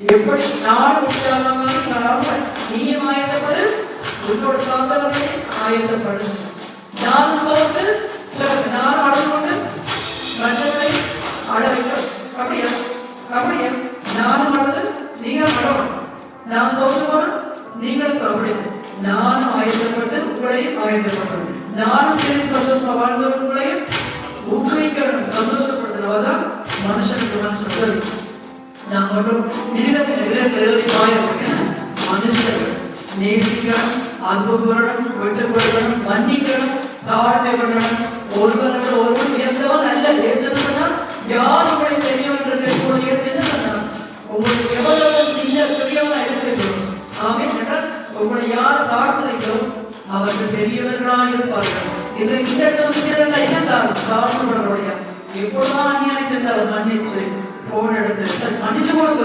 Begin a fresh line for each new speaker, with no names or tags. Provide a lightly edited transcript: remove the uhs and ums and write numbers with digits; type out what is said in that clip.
எப்படி நான் உற்சாகமாக நீயும் ஆயத்தப்படு, உன்னோட சாதனமே ஆயத்தப்படும். நான் சோர்ந்து நான் அழுகொண்டு மற்றவரை அழ வைக்கும். அப்படியா அப்படியா? நானும் அழுது நீங்களும் அழணும். நான் சோர்ந்து போன நீங்களும் சொல்றீங்க. நானும் ஆயத்தப்பட்டு உங்களையும் ஆயத்தப்படும். நானும் சரி சந்தோஷமா வாழ்ந்தவர்களையும் ஊக்குவிக்கணும், சந்தோஷப்படுத்துறதான் மனுஷனுக்கு மனுஷன். நான் மட்டும் மனுஷர்கள் நேசிக்கணும், அன்பு கொள்ளணும், விட்டு கொள்ளணும், மன்னிக்கணும், தாழ்மை கொள்ளணும். ஒருவரோட ஒருவர் உயர்ந்தவன் அல்ல. ஏசன்னா யார் உங்களை தெரியவன் என்ன உங்களுக்கு எவ்வளவு சின்ன பெரியவனா எடுத்துக்கணும். ஆமே என்றால் உங்களை யார் தாழ்த்துறீங்களோ அவர்கள் பெரியவர்களாக இருப்பார்கள். இந்த இடத்துல என்ன தாழ்மைப்படுறோடைய எப்பொழுதான் அநியாயம் சென்றால் மன்னிச்சு போன இடத்துல மன்னிச்சு கொடுத்து